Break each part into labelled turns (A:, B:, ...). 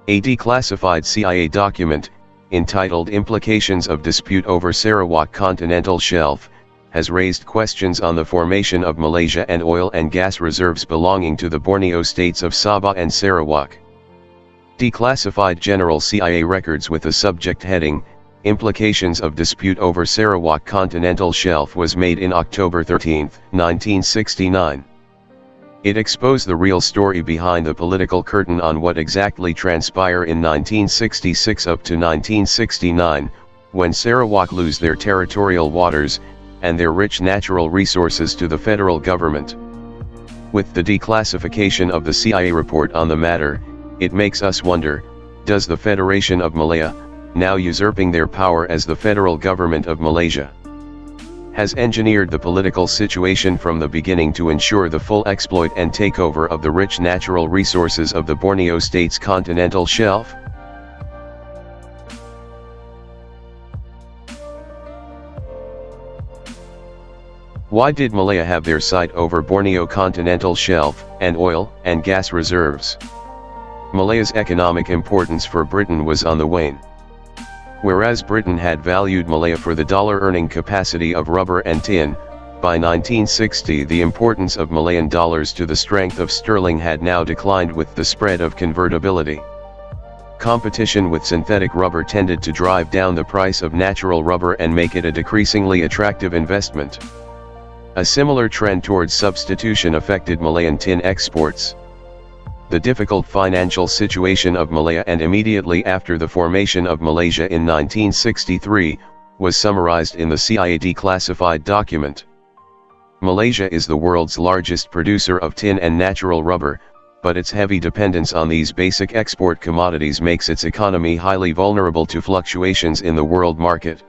A: A declassified CIA document, entitled Implications of Dispute over Sarawak Continental Shelf, has raised questions on the formation of Malaysia and oil and gas reserves belonging to the Borneo states of Sabah and Sarawak. Declassified General CIA records with the subject heading, Implications of Dispute over Sarawak Continental Shelf was made in October 13, 1969. It exposed the real story behind the political curtain on what exactly transpired in 1966 up to 1969, when Sarawak lose their territorial waters, and their rich natural resources to the federal government. With the declassification of the CIA report on the matter, it makes us wonder, does the Federation of Malaya, now usurping their power as the federal government of Malaysia, has engineered the political situation from the beginning to ensure the full exploit and takeover of the rich natural resources of the Borneo state's continental shelf? Why did Malaya have their sight over Borneo continental shelf, and oil and gas reserves? Malaya's economic importance for Britain was on the wane. Whereas Britain had valued Malaya for the dollar-earning capacity of rubber and tin, by 1960 the importance of Malayan dollars to the strength of sterling had now declined with the spread of convertibility. Competition with synthetic rubber tended to drive down the price of natural rubber and make it a decreasingly attractive investment. A similar trend towards substitution affected Malayan tin exports. The difficult financial situation of Malaya and immediately after the formation of Malaysia in 1963, was summarized in the CIA declassified document. Malaysia is the world's largest producer of tin and natural rubber, but its heavy dependence on these basic export commodities makes its economy highly vulnerable to fluctuations in the world market.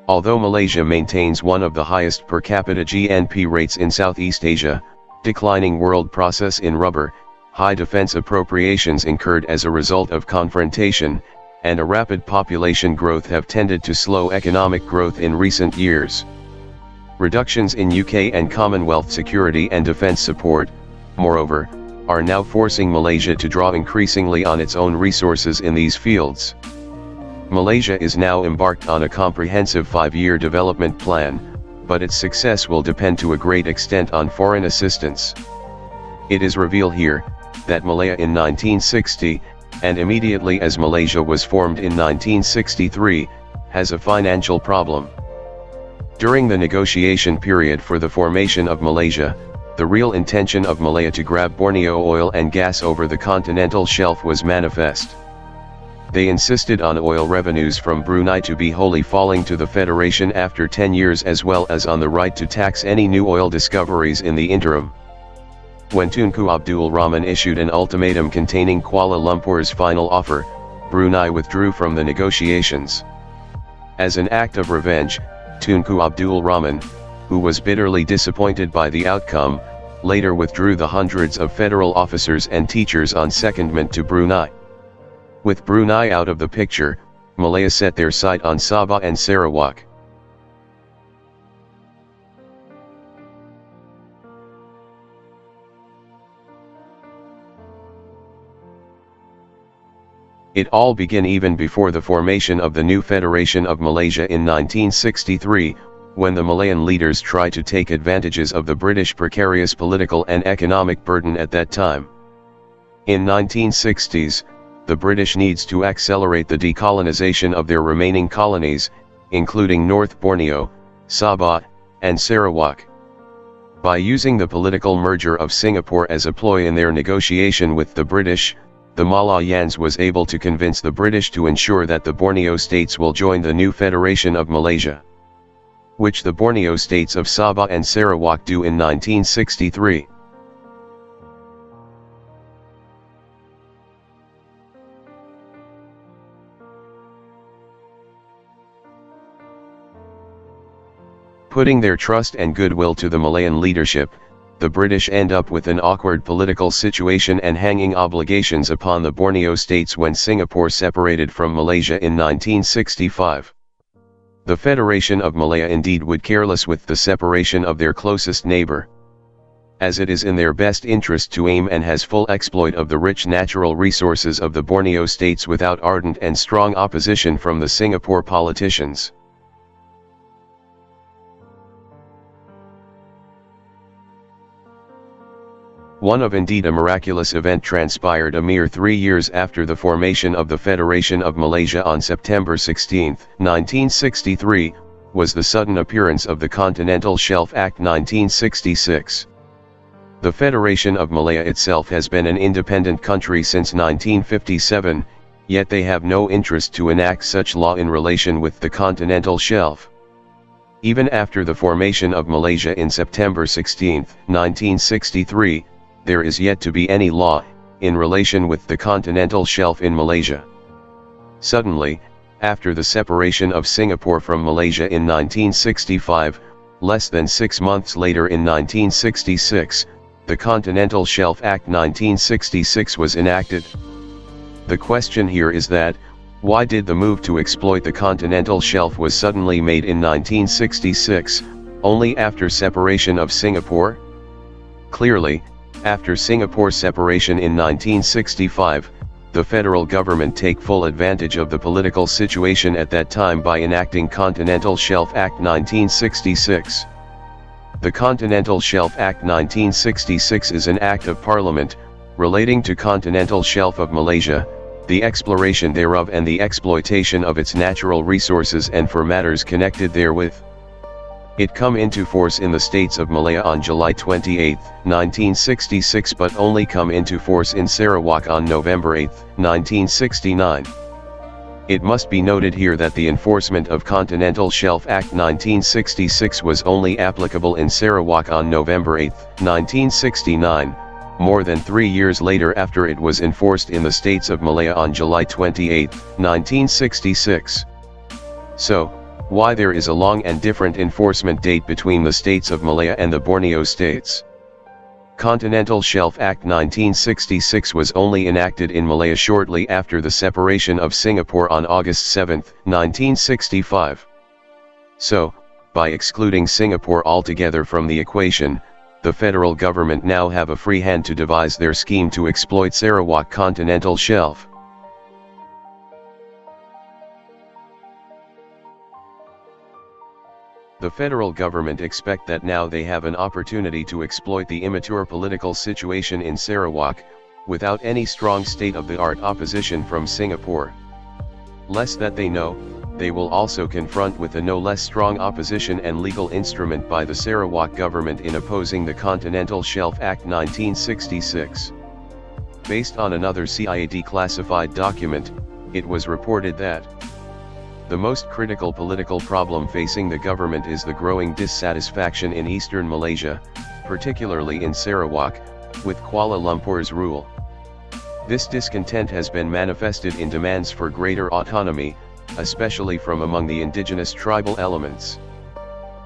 A: Although Malaysia maintains one of the highest per capita GNP rates in Southeast Asia, declining world process in rubber, high defense appropriations incurred as a result of confrontation, and a rapid population growth have tended to slow economic growth in recent years. Reductions in UK and Commonwealth security and defense support, moreover, are now forcing Malaysia to draw increasingly on its own resources in these fields. Malaysia is now embarked on a comprehensive 5-year development plan, but its success will depend to a great extent on foreign assistance. It is revealed here, that Malaya in 1960, and immediately as Malaysia was formed in 1963, has a financial problem. During the negotiation period for the formation of Malaysia, the real intention of Malaya to grab Borneo oil and gas over the continental shelf was manifest. They insisted on oil revenues from Brunei to be wholly falling to the Federation after 10 years, as well as on the right to tax any new oil discoveries in the interim. When Tunku Abdul Rahman issued an ultimatum containing Kuala Lumpur's final offer, Brunei withdrew from the negotiations. As an act of revenge, Tunku Abdul Rahman, who was bitterly disappointed by the outcome, later withdrew the hundreds of federal officers and teachers on secondment to Brunei. With Brunei out of the picture, Malaya set their sight on Sabah and Sarawak. It all began even before the formation of the new Federation of Malaysia in 1963, when the Malayan leaders tried to take advantages of the British precarious political and economic burden at that time. In 1960s, the British needs to accelerate the decolonization of their remaining colonies, including North Borneo, Sabah, and Sarawak. By using the political merger of Singapore as a ploy in their negotiation with the British, the Malayans was able to convince the British to ensure that the Borneo states will join the new Federation of Malaysia, which the Borneo states of Sabah and Sarawak do in 1963. Putting their trust and goodwill to the Malayan leadership, the British end up with an awkward political situation and hanging obligations upon the Borneo states when Singapore separated from Malaysia in 1965. The Federation of Malaya indeed would careless with the separation of their closest neighbor. as it is in their best interest to aim and has full exploit of the rich natural resources of the Borneo states without ardent and strong opposition from the Singapore politicians. One of indeed a miraculous event transpired a mere 3 years after the formation of the Federation of Malaysia on September 16, 1963, was the sudden appearance of the Continental Shelf Act 1966. The Federation of Malaya itself has been an independent country since 1957, yet they have no interest to enact such law in relation with the Continental Shelf. Even after the formation of Malaysia in September 16, 1963, there is yet to be any law in relation with the Continental Shelf in Malaysia. Suddenly, after the separation of Singapore from Malaysia in 1965, less than 6 months later in 1966, the Continental Shelf Act 1966 was enacted. The question here is that, why did the move to exploit the Continental Shelf was suddenly made in 1966, only after separation of Singapore? Clearly, after Singapore's separation in 1965, the federal government take full advantage of the political situation at that time by enacting Continental Shelf Act 1966. The Continental Shelf Act 1966 is an act of parliament, relating to Continental Shelf of Malaysia, the exploration thereof and the exploitation of its natural resources and for matters connected therewith. It come into force in the states of Malaya on July 28, 1966 but only come into force in Sarawak on November 8, 1969. It must be noted here that the enforcement of Continental Shelf Act 1966 was only applicable in Sarawak on November 8, 1969, more than 3 years later after it was enforced in the states of Malaya on July 28, 1966. So, why there is a long and different enforcement date between the states of Malaya and the Borneo states? Continental Shelf Act 1966 was only enacted in Malaya shortly after the separation of Singapore on August 7, 1965. So, by excluding Singapore altogether from the equation, the federal government now have a free hand to devise their scheme to exploit Sarawak Continental Shelf. The federal government expect that now they have an opportunity to exploit the immature political situation in Sarawak, without any strong state-of-the-art opposition from Singapore. Less that they know, they will also confront with a no less strong opposition and legal instrument by the Sarawak government in opposing the Continental Shelf Act 1966. Based on another CIA declassified document, it was reported that the most critical political problem facing the government is the growing dissatisfaction in eastern Malaysia, particularly in Sarawak, with Kuala Lumpur's rule. This discontent has been manifested in demands for greater autonomy, especially from among the indigenous tribal elements.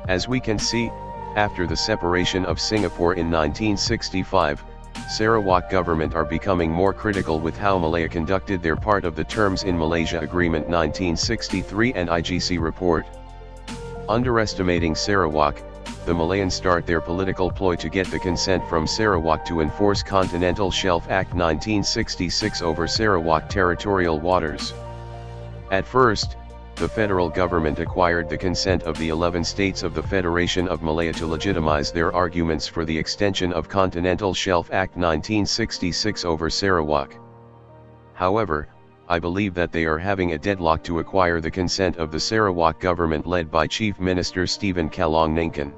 A: As we can see, after the separation of Singapore in 1965, Sarawak government are becoming more critical with how Malaya conducted their part of the terms in Malaysia Agreement 1963 and IGC report. Underestimating Sarawak, the Malayans start their political ploy to get the consent from Sarawak to enforce Continental Shelf Act 1966 over Sarawak territorial waters. At first, the federal government acquired the consent of the 11 states of the Federation of Malaya to legitimize their arguments for the extension of Continental Shelf Act 1966 over Sarawak. However, I believe that they are having a deadlock to acquire the consent of the Sarawak government led by Chief Minister Stephen Kalong Ningkan.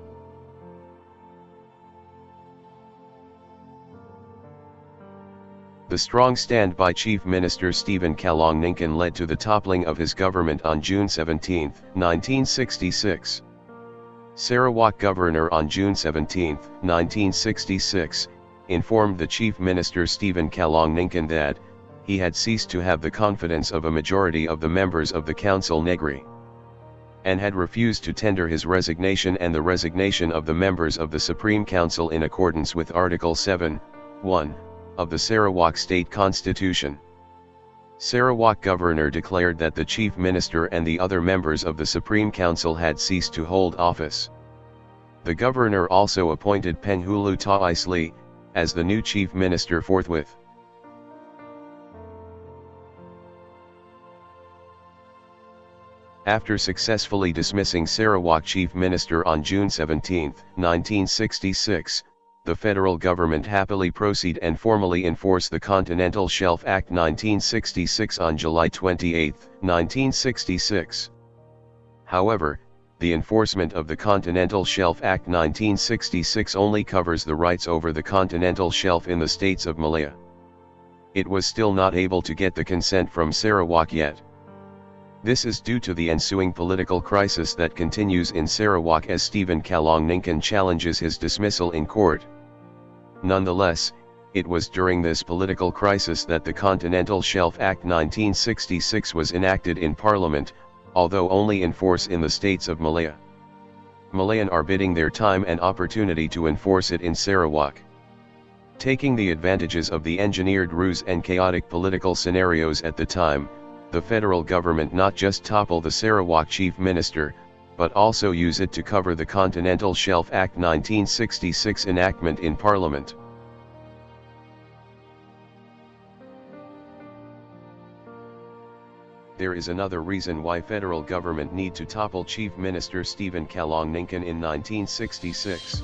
A: The strong stand by Chief Minister Stephen Kalong Ningkan led to the toppling of his government on June 17, 1966. Sarawak Governor on June 17, 1966, informed the Chief Minister Stephen Kalong Ningkan that he had ceased to have the confidence of a majority of the members of the Council Negeri, and had refused to tender his resignation and the resignation of the members of the Supreme Council in accordance with Article 7(1) of the Sarawak State Constitution. Sarawak Governor declared that the Chief Minister and the other members of the Supreme Council had ceased to hold office. The governor also appointed Penghulu Tawi Sli as the new chief minister forthwith. After successfully dismissing Sarawak Chief Minister on June 17, 1966, the federal government happily proceed and formally enforce the Continental Shelf Act 1966 on July 28, 1966. However, the enforcement of the Continental Shelf Act 1966 only covers the rights over the continental shelf in the states of Malaya. It was still not able to get the consent from Sarawak yet. This is due to the ensuing political crisis that continues in Sarawak as Stephen Kalong Ningkan challenges his dismissal in court. Nonetheless, it was during this political crisis that the Continental Shelf Act 1966 was enacted in Parliament, although only in force in the states of Malaya. Malayan are biding their time and opportunity to enforce it in Sarawak. Taking the advantages of the engineered ruse and chaotic political scenarios at the time, the federal government not just topple the Sarawak Chief Minister, but also use it to cover the Continental Shelf Act 1966 enactment in Parliament. There is another reason why federal government need to topple Chief Minister Stephen Kalong Ningkan in 1966.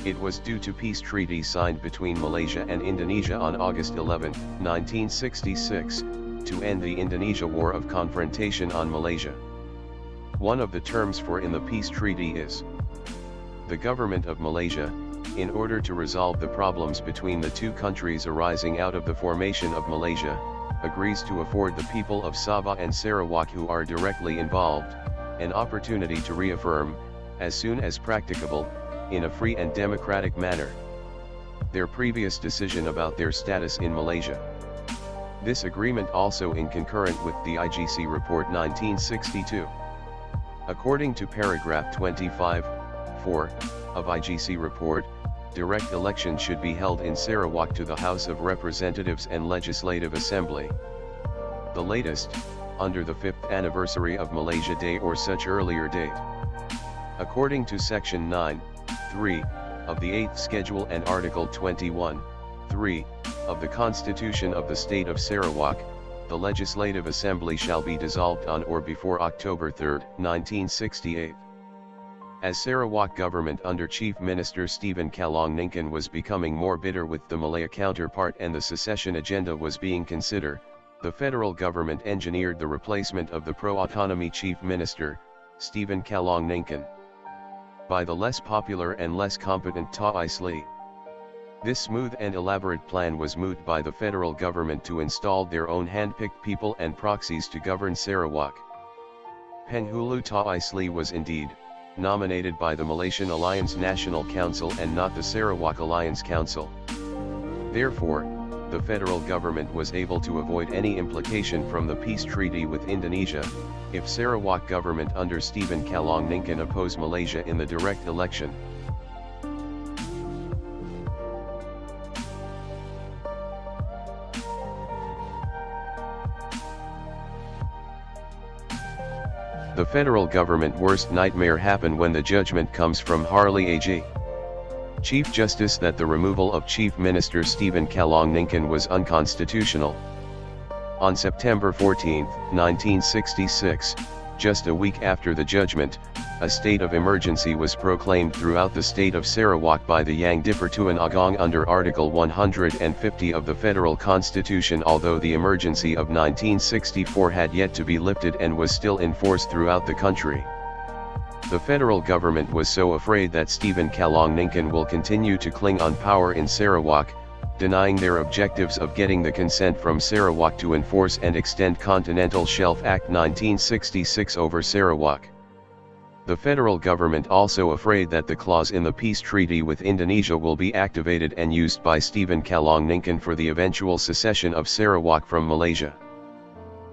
A: It was due to peace treaty signed between Malaysia and Indonesia on August 11, 1966, to end the Indonesia War of Confrontation on Malaysia. One of the terms for in the peace treaty is the government of Malaysia, in order to resolve the problems between the two countries arising out of the formation of Malaysia, agrees to afford the people of Sabah and Sarawak who are directly involved, an opportunity to reaffirm, as soon as practicable, in a free and democratic manner, their previous decision about their status in Malaysia. This agreement also in concurrent with the IGC Report 1962. According to paragraph 25(4) of IGC Report, direct election should be held in Sarawak to the House of Representatives and Legislative Assembly. The latest, under the 5th anniversary of Malaysia Day or such earlier date. According to Section 9(3) of the 8th Schedule and Article 21(3) of the Constitution of the State of Sarawak, the Legislative Assembly shall be dissolved on or before October 3, 1968. As Sarawak government under Chief Minister Stephen Kalong Ningkan was becoming more bitter with the Malaya counterpart and the secession agenda was being considered, the federal government engineered the replacement of the pro-autonomy Chief Minister, Stephen Kalong Ningkan, by the less popular and less competent Tawi Sli. This smooth and elaborate plan was moved by the federal government to install their own hand-picked people and proxies to govern Sarawak. Penghulu Tawi Sli was indeed nominated by the Malaysian Alliance National Council and not the Sarawak Alliance Council. Therefore, the federal government was able to avoid any implication from the peace treaty with Indonesia, if Sarawak government under Stephen Kalong Ningkan oppose Malaysia in the direct election. The federal government worst nightmare happen when the judgment comes from Harley AG. Chief Justice that the removal of Chief Minister Stephen Kalong Ningkan was unconstitutional. On September 14, 1966, just a week after the judgment, a state of emergency was proclaimed throughout the state of Sarawak by the Yang di-Pertuan Agong under Article 150 of the Federal Constitution, although the emergency of 1964 had yet to be lifted and was still in force throughout the country. The federal government was so afraid that Stephen Kalong Ningkan will continue to cling on power in Sarawak, denying their objectives of getting the consent from Sarawak to enforce and extend Continental Shelf Act 1966 over Sarawak. The federal government also afraid that the clause in the peace treaty with Indonesia will be activated and used by Stephen Kalong Ningkan for the eventual secession of Sarawak from Malaysia.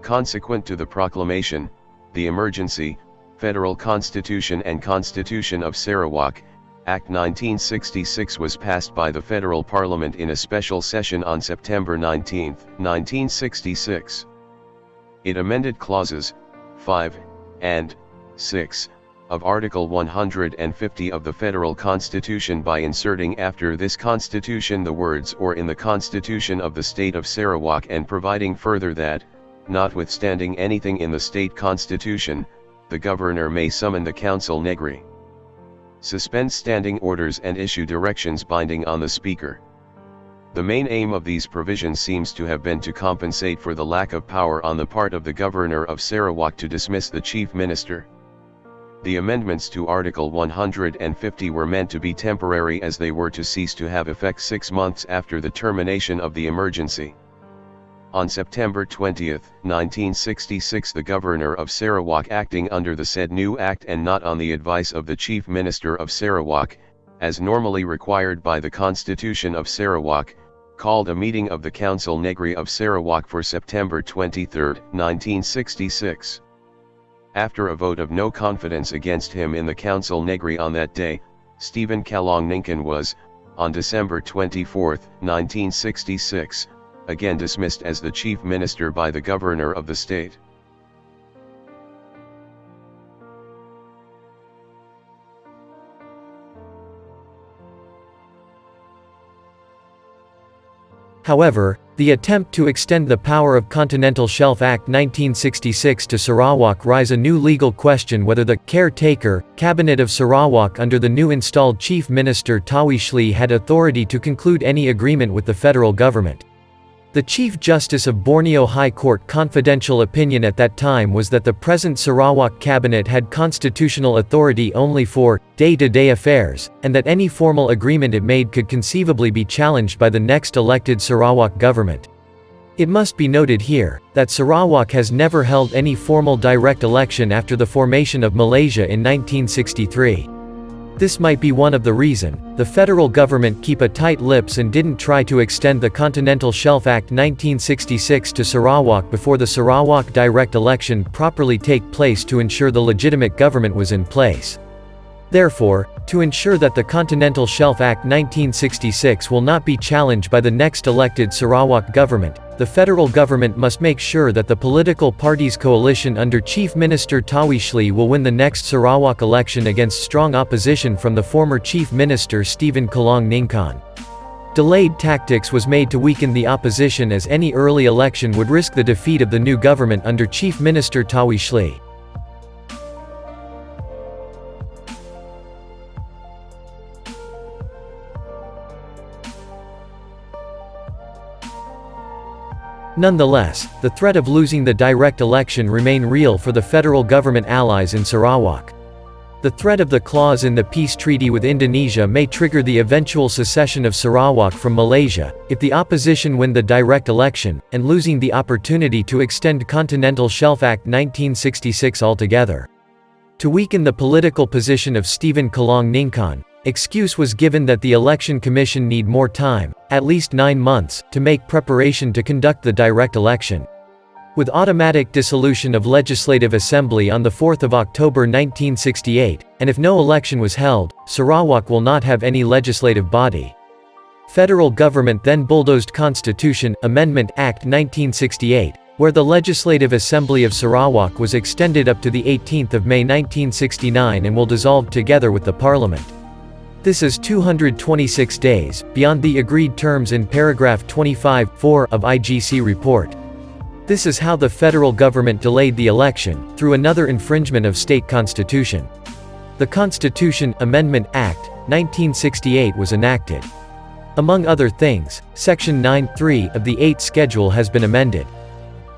A: Consequent to the proclamation, the Emergency, Federal Constitution and Constitution of Sarawak, Act 1966 was passed by the Federal Parliament in a special session on September 19, 1966. It amended clauses 5 and 6 of Article 150 of the Federal Constitution by inserting after this Constitution the words "or in the Constitution of the State of Sarawak," and providing further that, notwithstanding anything in the state constitution, the Governor may summon the Council Negeri, suspend standing orders and issue directions binding on the Speaker. The main aim of these provisions seems to have been to compensate for the lack of power on the part of the Governor of Sarawak to dismiss the Chief Minister. The amendments to Article 150 were meant to be temporary, as they were to cease to have effect 6 months after the termination of the emergency. On September 20, 1966, the Governor of Sarawak, acting under the said new Act and not on the advice of the Chief Minister of Sarawak, as normally required by the Constitution of Sarawak, called a meeting of the Council Negeri of Sarawak for September 23, 1966. After a vote of no confidence against him in the Council Negeri on that day, Stephen Kalong Ningkan was, on December 24, 1966, again dismissed as the Chief Minister by the Governor of the state.
B: However, the attempt to extend the power of Continental Shelf Act 1966 to Sarawak raise a new legal question whether the Caretaker Cabinet of Sarawak under the new installed Chief Minister Tawi Sli had authority to conclude any agreement with the federal government. The Chief Justice of Borneo High Court confidential opinion at that time was that the present Sarawak Cabinet had constitutional authority only for day-to-day affairs, and that any formal agreement it made could conceivably be challenged by the next elected Sarawak government. It must be noted here, that Sarawak has never held any formal direct election after the formation of Malaysia in 1963. This might be one of the reason the federal government keep a tight lips and didn't try to extend the Continental Shelf Act 1966 to Sarawak before the Sarawak direct election properly take place to ensure the legitimate government was in place. Therefore, to ensure that the Continental Shelf Act 1966 will not be challenged by the next elected Sarawak government, the federal government must make sure that the political parties' coalition under Chief Minister Tawi Sli will win the next Sarawak election against strong opposition from the former Chief Minister Stephen Kalong Ningkan. Delayed tactics was made to weaken the opposition, as any early election would risk the defeat of the new government under Chief Minister Tawi Sli. Nonetheless, the threat of losing the direct election remained real for the federal government allies in Sarawak. The threat of the clause in the peace treaty with Indonesia may trigger the eventual secession of Sarawak from Malaysia, if the opposition win the direct election, and losing the opportunity to extend Continental Shelf Act 1966 altogether. To weaken the political position of Stephen Kalong Ningkan, excuse was given that the Election Commission need more time, at least 9 months, to make preparation to conduct the direct election. With automatic dissolution of Legislative Assembly on 4 October 1968, and if no election was held, Sarawak will not have any legislative body. Federal government then bulldozed Constitution Amendment Act 1968, where the Legislative Assembly of Sarawak was extended up to the 18th of May 1969 and will dissolve together with the Parliament. This is 226 days, beyond the agreed terms in paragraph 25(4) of IGC report. This is how the federal government delayed the election, through another infringement of state constitution. The Constitution Amendment Act, 1968 was enacted. Among other things, Section 9(3) of the 8th Schedule has been amended.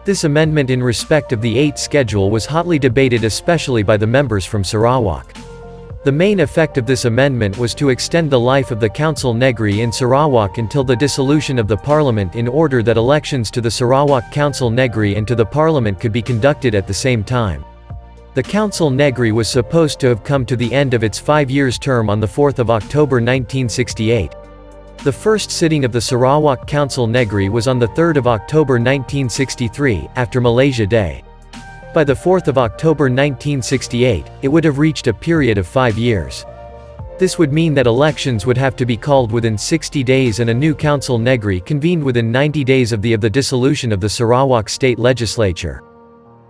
B: This amendment in respect of the 8th Schedule was hotly debated, especially by the members from Sarawak. The main effect of this amendment was to extend the life of the Council Negeri in Sarawak until the dissolution of the Parliament, in order that elections to the Sarawak Council Negeri and to the Parliament could be conducted at the same time. The Council Negeri was supposed to have come to the end of its 5-year term on 4 October 1968. The first sitting of the Sarawak Council Negeri was on 3 October 1963, after Malaysia Day. By 4 October 1968, it would have reached a period of 5 years. This would mean that elections would have to be called within 60 days and a new Council Negeri convened within 90 days of the dissolution of the Sarawak State Legislature.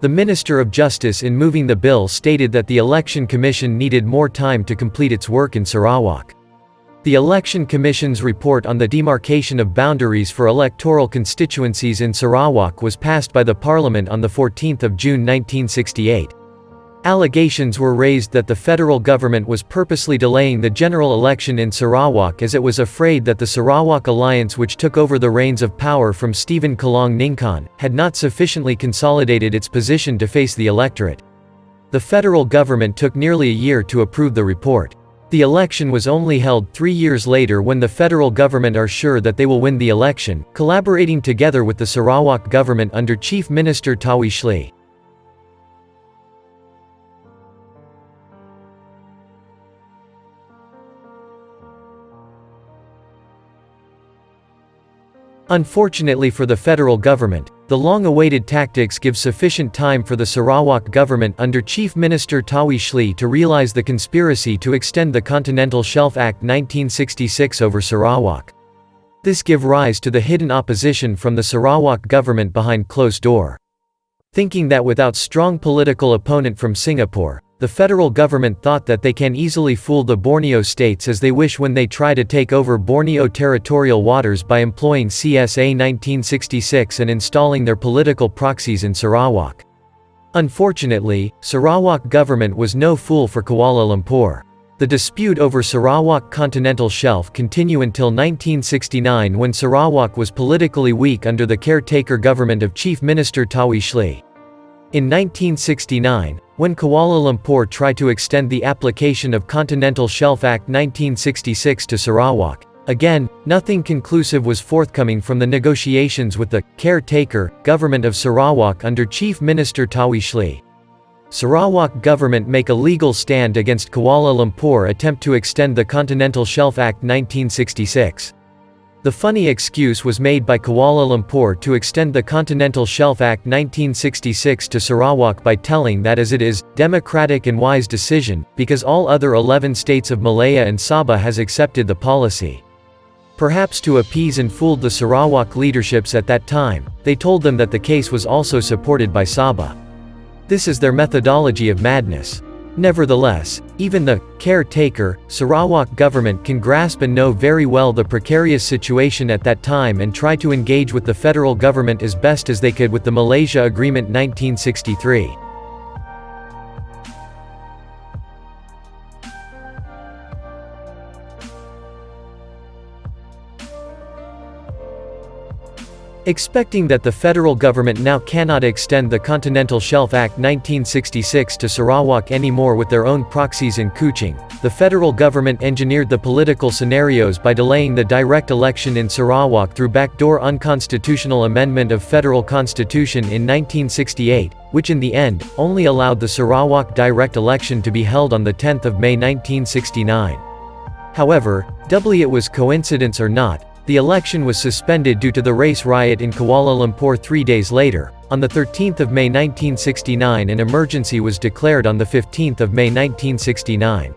B: The Minister of Justice in moving the bill stated that the Election Commission needed more time to complete its work in Sarawak. The Election Commission's report on the demarcation of boundaries for electoral constituencies in Sarawak was passed by the Parliament on 14 June 1968. Allegations were raised that the federal government was purposely delaying the general election in Sarawak as it was afraid that the Sarawak Alliance, which took over the reins of power from Stephen Kalong Ningkan, had not sufficiently consolidated its position to face the electorate. The federal government took nearly a year to approve the report. The election was only held 3 years later when the federal government are sure that they will win the election, collaborating together with the Sarawak government under Chief Minister Tawi Sli. Unfortunately for the federal government, the long-awaited tactics give sufficient time for the Sarawak government under Chief Minister Tawi Sli to realize the conspiracy to extend the Continental Shelf Act 1966 over Sarawak. This give rise to the hidden opposition from the Sarawak government behind closed door. Thinking that without strong political opponent from Singapore, the federal government thought that they can easily fool the Borneo states as they wish when they try to take over Borneo territorial waters by employing CSA 1966 and installing their political proxies in Sarawak. Unfortunately, Sarawak government was no fool for Kuala Lumpur. The dispute over Sarawak Continental Shelf continued until 1969 when Sarawak was politically weak under the caretaker government of Chief Minister Tawi Sli. In 1969, when Kuala Lumpur tried to extend the application of Continental Shelf Act 1966 to Sarawak, again, nothing conclusive was forthcoming from the negotiations with the caretaker government of Sarawak under Chief Minister Tawi Sli. Sarawak government make a legal stand against Kuala Lumpur attempt to extend the Continental Shelf Act 1966. The funny excuse was made by Kuala Lumpur to extend the Continental Shelf Act 1966 to Sarawak by telling that as it is, democratic and wise decision, because all other 11 states of Malaya and Sabah has accepted the policy. Perhaps to appease and fool the Sarawak leaderships at that time, they told them that the case was also supported by Sabah. This is their methodology of madness. Nevertheless, even the caretaker Sarawak government can grasp and know very well the precarious situation at that time and try to engage with the federal government as best as they could with the Malaysia Agreement 1963. Expecting that the federal government now cannot extend the Continental Shelf Act 1966 to Sarawak anymore with their own proxies in Kuching, the federal government engineered the political scenarios by delaying the direct election in Sarawak through backdoor unconstitutional amendment of federal constitution in 1968, which in the end, only allowed the Sarawak direct election to be held on 10 May 1969. However, doubly it was coincidence or not, the election was suspended due to the race riot in Kuala Lumpur 3 days later. On 13 May 1969 an emergency was declared on 15 May 1969.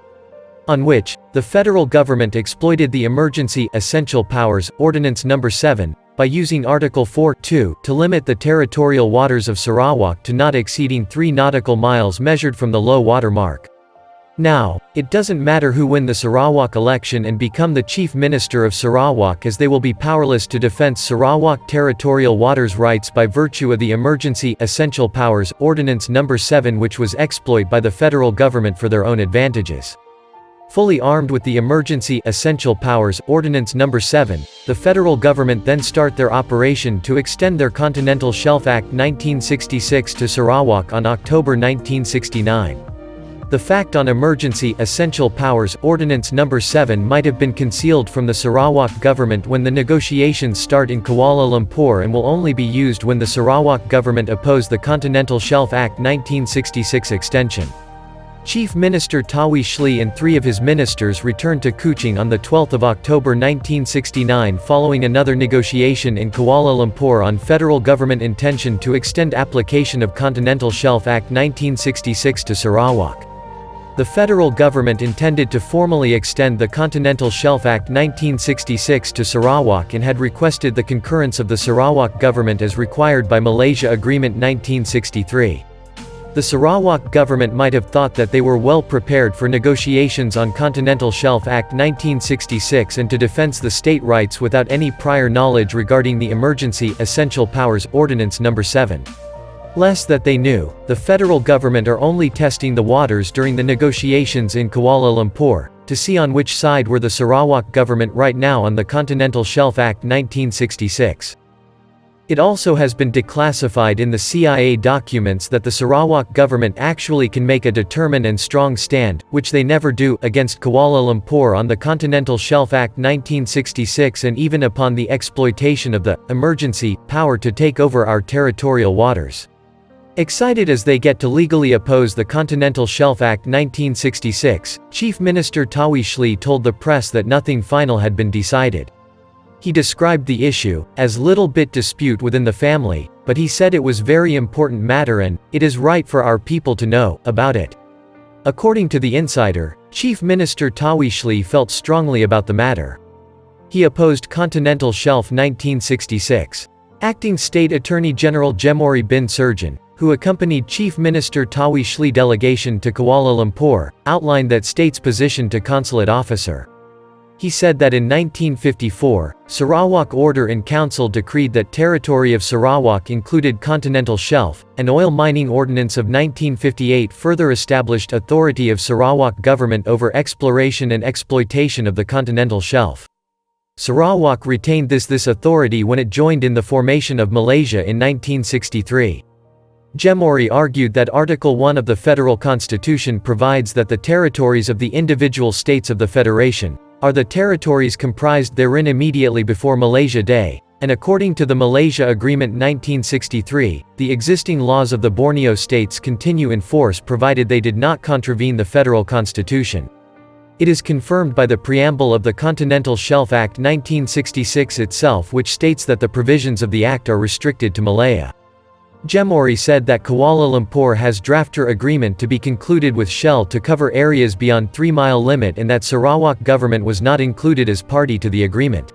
B: On which, the federal government exploited the Emergency Essential Powers Ordinance No. 7, by using Article 4(2) to limit the territorial waters of Sarawak to not exceeding 3 nautical miles measured from the low water mark. Now, it doesn't matter who win the Sarawak election and become the Chief Minister of Sarawak as they will be powerless to defend Sarawak territorial waters rights by virtue of the Emergency Essential Powers Ordinance No. 7 which was exploited by the federal government for their own advantages. Fully armed with the Emergency Essential Powers Ordinance No. 7, the federal government then start their operation to extend their Continental Shelf Act 1966 to Sarawak on October 1969. The fact on Emergency Essential Powers Ordinance No. 7 might have been concealed from the Sarawak government when the negotiations start in Kuala Lumpur and will only be used when the Sarawak government oppose the Continental Shelf Act 1966 extension. Chief Minister Tawi Sli and 3 of his ministers returned to Kuching on 12 October 1969 following another negotiation in Kuala Lumpur on federal government intention to extend application of Continental Shelf Act 1966 to Sarawak. The federal government intended to formally extend the Continental Shelf Act 1966 to Sarawak and had requested the concurrence of the Sarawak government as required by Malaysia Agreement 1963. The Sarawak government might have thought that they were well prepared for negotiations on Continental Shelf Act 1966 and to defense the state rights without any prior knowledge regarding the Emergency Essential Powers Ordinance No. 7. Less that they knew, the federal government are only testing the waters during the negotiations in Kuala Lumpur, to see on which side were the Sarawak government right now on the Continental Shelf Act 1966. It also has been declassified in the CIA documents that the Sarawak government actually can make a determined and strong stand, which they never do, against Kuala Lumpur on the Continental Shelf Act 1966 and even upon the exploitation of the emergency power to take over our territorial waters. Excited as they get to legally oppose the Continental Shelf Act 1966, Chief Minister Tawi Sli told the press that nothing final had been decided. He described the issue as little bit dispute within the family, but he said it was very important matter and it is right for our people to know about it. According to the insider, Chief Minister Tawi Sli felt strongly about the matter. He opposed Continental Shelf 1966. Acting State Attorney General Jemori bin Surjan, who accompanied Chief Minister Tawi Sli delegation to Kuala Lumpur, outlined that state's position to consulate officer. He said that in 1954, Sarawak Order in Council decreed that territory of Sarawak included Continental Shelf, and Oil Mining Ordinance of 1958 further established authority of Sarawak government over exploration and exploitation of the Continental Shelf. Sarawak retained this authority when it joined in the formation of Malaysia in 1963. Jemori argued that Article 1 of the Federal Constitution provides that the territories of the individual states of the Federation are the territories comprised therein immediately before Malaysia Day, and according to the Malaysia Agreement 1963, the existing laws of the Borneo states continue in force provided they did not contravene the federal constitution. It is confirmed by the preamble of the Continental Shelf Act 1966 itself, which states that the provisions of the act are restricted to Malaya. Jemori said that Kuala Lumpur has drafter agreement to be concluded with Shell to cover areas beyond 3-mile limit and that Sarawak government was not included as party to the agreement.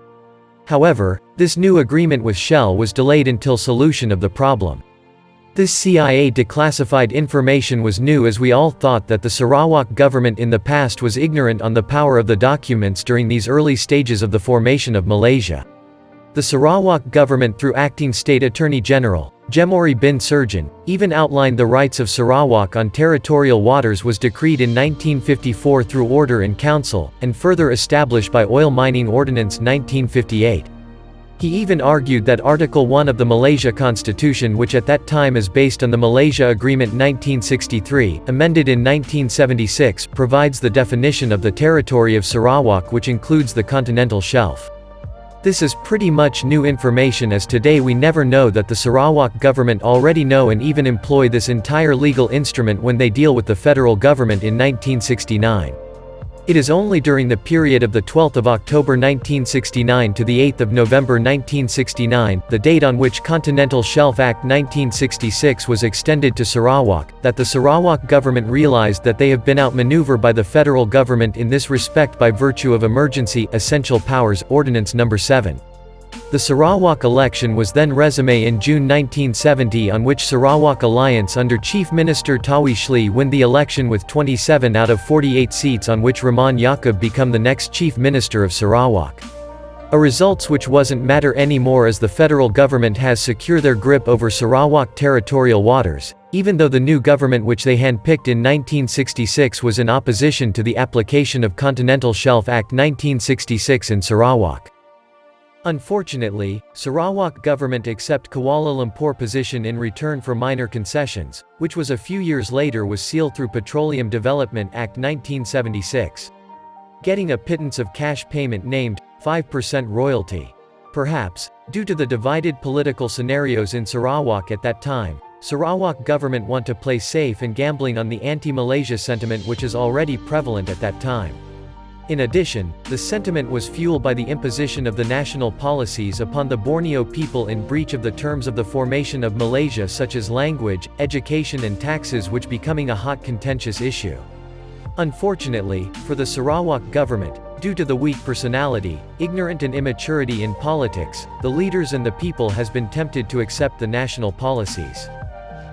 B: However, this new agreement with Shell was delayed until solution of the problem. This CIA declassified information was new as we all thought that the Sarawak government in the past was ignorant on the power of the documents during these early stages of the formation of Malaysia. The Sarawak government through Acting State Attorney General Jemori bin Surjan even outlined the rights of Sarawak on territorial waters was decreed in 1954 through Order in Council, and further established by Oil Mining Ordinance 1958. He even argued that Article 1 of the Malaysia Constitution, which at that time is based on the Malaysia Agreement 1963, amended in 1976, provides the definition of the territory of Sarawak, which includes the Continental Shelf. This is pretty much new information, as today we never know that the Sarawak government already know and even employ this entire legal instrument when they deal with the federal government in 1969. It is only during the period of the 12th of October 1969 to the 8th of November 1969, the date on which Continental Shelf Act 1966 was extended to Sarawak, that the Sarawak government realized that they have been outmaneuvered by the federal government in this respect by virtue of Emergency Essential Powers Ordinance No. 7. The Sarawak election was then resume in June 1970, on which Sarawak Alliance under Chief Minister Tawi Sli win the election with 27 out of 48 seats, on which Rahman Yaqub become the next Chief Minister of Sarawak. A results which wasn't matter anymore as the federal government has secure their grip over Sarawak territorial waters, even though the new government which they handpicked in 1966 was in opposition to the application of Continental Shelf Act 1966 in Sarawak. Unfortunately, Sarawak government accept Kuala Lumpur position in return for minor concessions, which was a few years later was sealed through Petroleum Development Act 1976. Getting a pittance of cash payment named 5% royalty. Perhaps, due to the divided political scenarios in Sarawak at that time, Sarawak government want to play safe and gambling on the anti-Malaysia sentiment which is already prevalent at that time. In addition, the sentiment was fueled by the imposition of the national policies upon the Borneo people in breach of the terms of the formation of Malaysia, such as language, education and taxes, which becoming a hot contentious issue. Unfortunately, for the Sarawak government, due to the weak personality, ignorant and immaturity in politics, the leaders and the people has been tempted to accept the national policies.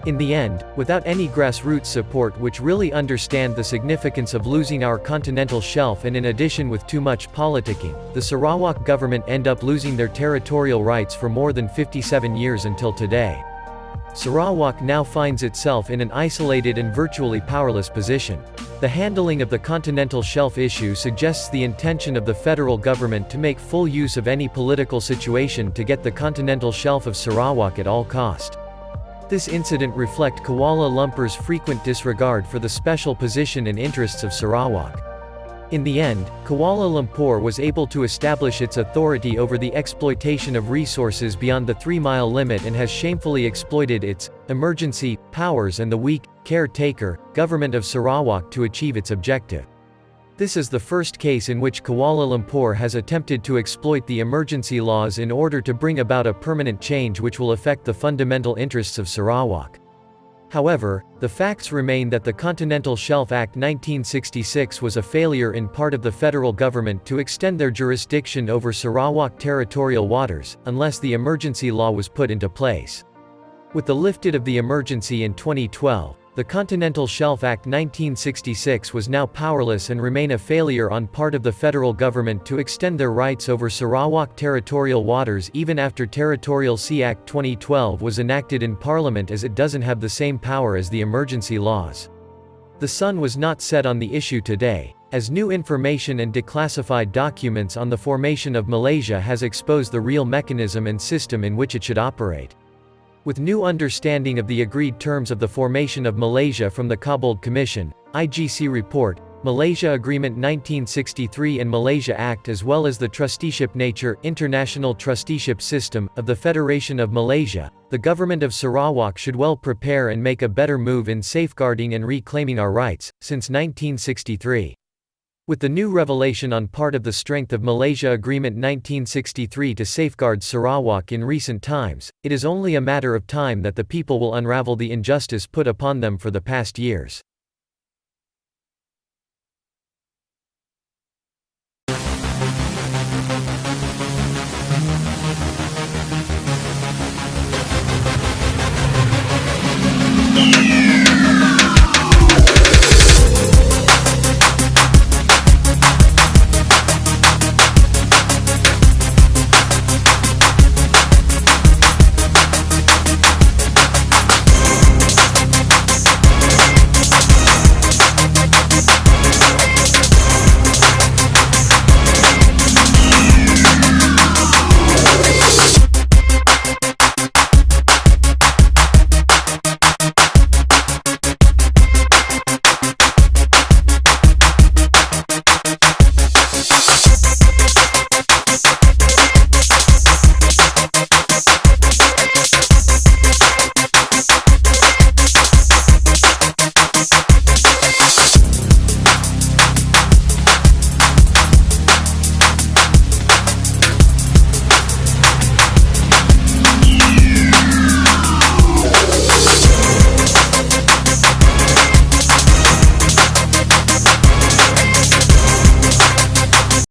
B: In the end, without any grassroots support which really understand the significance of losing our continental shelf, and in addition with too much politicking, the Sarawak government end up losing their territorial rights for more than 57 years until today. Sarawak now finds itself in an isolated and virtually powerless position. The handling of the continental shelf issue suggests the intention of the federal government to make full use of any political situation to get the continental shelf of Sarawak at all cost. This incident reflects Kuala Lumpur's frequent disregard for the special position and interests of Sarawak. In the end, Kuala Lumpur was able to establish its authority over the exploitation of resources beyond the 3-mile limit and has shamefully exploited its emergency powers and the weak caretaker government of Sarawak to achieve its objective. This is the first case in which Kuala Lumpur has attempted to exploit the emergency laws in order to bring about a permanent change which will affect the fundamental interests of Sarawak. However, the facts remain that the Continental Shelf Act 1966 was a failure in part of the federal government to extend their jurisdiction over Sarawak territorial waters, unless the emergency law was put into place. With the lifted of the emergency in 2012, the Continental Shelf Act 1966 was now powerless and remain a failure on part of the federal government to extend their rights over Sarawak territorial waters even after Territorial Sea Act 2012 was enacted in Parliament, as it doesn't have the same power as the emergency laws. The sun was not set on the issue today, as new information and declassified documents on the formation of Malaysia has exposed the real mechanism and system in which it should operate. With new understanding of the agreed terms of the formation of Malaysia from the Cobbold Commission, IGC Report, Malaysia Agreement 1963 and Malaysia Act, as well as the trusteeship nature, international trusteeship system, of the Federation of Malaysia, the government of Sarawak should well prepare and make a better move in safeguarding and reclaiming our rights, since 1963. With the new revelation on part of the strength of Malaysia Agreement 1963 to safeguard Sarawak in recent times, it is only a matter of time that the people will unravel the injustice put upon them for the past years.